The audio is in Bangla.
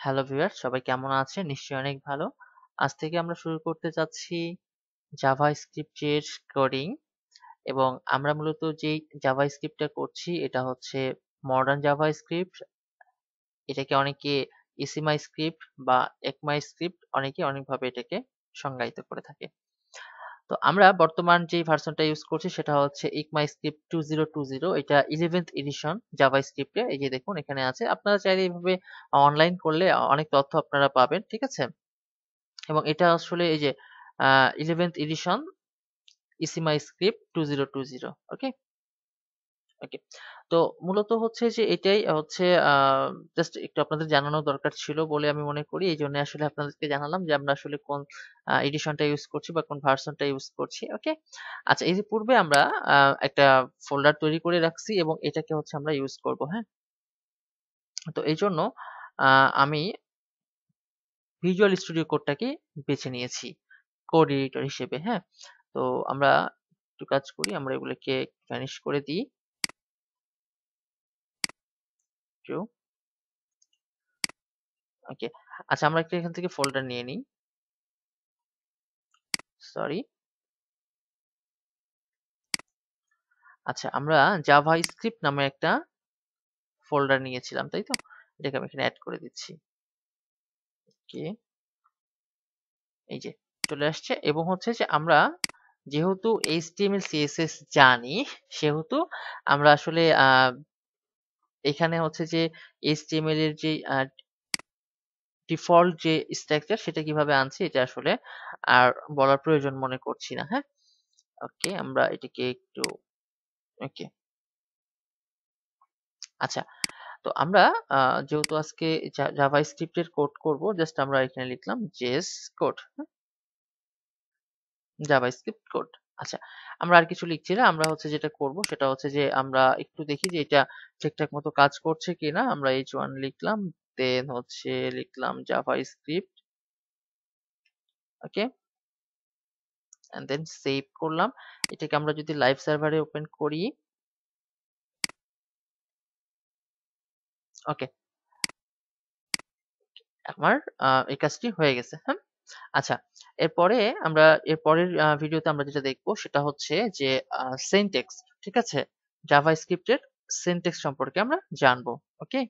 হ্যালো ভিউয়ার্স, সবাই কেমন আছেন? নিশ্চয়ই অনেক ভালো। আজ থেকে আমরা শুরু করতে যাচ্ছি জাভাস্ক্রিপ্ট এর কোডিং এবং আমরা মূলত যেই জাভাস্ক্রিপ্টটা করছি এটা হচ্ছে মডার্ন জাভাস্ক্রিপ্ট। এটাকে অনেকে ইসিমাইস্ক্রিপ্ট বা একমাইস্ক্রিপ্ট অনেকে অনেকভাবে এটাকে সংজ্ঞায়িত করে থাকে। তো আমরা বর্তমান যে ভার্সনটা ইউজ করছি সেটা হচ্ছে ECMAScript 2020। এটা 11th এডিশন জাভাস্ক্রিপ্টে। এই যে দেখুন এখানে আছে। আপনারা চাইলে এইভাবে অনলাইন করলে অনেক তথ্য আপনারা পাবেন। ঠিক আছে? এবং এটা আসলে এই যে 11th এডিশন ECMAScript 2020। ওকে? ওকে। তো মূলত হচ্ছে যে এটাই হচ্ছে জাস্ট একটু আপনাদের জানানো দরকার ছিল বলে আমি মনে করি। এইজন্য আসলে আপনাদেরকে জানালাম যে আমরা আসলে কোন এডিশনটা ইউজ করছি বা কোন ভার্সনটা ইউজ করছি। ওকে? আচ্ছা, এই যে পূর্বে আমরা আ একটা ফোল্ডার তৈরি করে রাখছি এবং এটাকে হচ্ছে আমরা ইউজ করব। হ্যাঁ? তো এইজন্য আ আমি ভিজুয়াল স্টুডিও কোডটাকে বেছে নিয়েছি কোড এডিটর হিসেবে। হ্যাঁ? তো আমরা একটু কাজ করি। আমরা এগুলোকে ভ্যানিশ করে দিই। একটু ওকে। আচ্ছা, আমরা একটা এখান থেকে ফোল্ডার নিয়ে নিই। সরি। আচ্ছা, আমরা জাভাস্ক্রিপ্ট নামে একটা ফোল্ডার নিয়েছিলাম, তাই তো? এটাকে আমি এখানে এড করে দিচ্ছি। ওকে, এই যে চলে আসছে এবং হচ্ছে যে আমরা যেহেতু HTML CSS জানি সেহেতু আমরা আসলে এখানে হচ্ছে যে HTML এর যে ডিফল্ট যে স্ট্রাকচার সেটা কিভাবে আনছি এটা আসলে আর বলার প্রয়োজন মনে করছি না। হ্যাঁ? ওকে, আমরা এটাকে একটু ওকে। আচ্ছা, তো আমরা আ যেহেতু আজকে জাভাস্ক্রিপ্ট এর কোড করব, জাস্ট আমরা এখানে লিখলাম জেএস কোড। JavaScript code. আচ্ছা, আমরা আর কিছু লিখছি না। আমরা হচ্ছে যেটা করব সেটা হচ্ছে যে আমরা একটু দেখি যে এটা ঠিকঠাক মতো কাজ করছে কিনা। আমরা h1 লিখলাম, দেন হচ্ছে লিখলাম JavaScript. Okay, and then save করলাম। এটাকে আমরা যদি লাইভ সার্ভারে ওপেন করি, ওকে, আমার এই কাজটি হয়ে গেছে। হ্যাঁ? আচ্ছা, এরপরে আমরা এর পরের ভিডিওতে আমরা যেটা দেখব সেটা হচ্ছে যে সিনট্যাক্স, ঠিক আছে? জাভাস্ক্রিপ্ট এর সিনট্যাক্স সম্পর্কে আমরা জানবো। ওকে?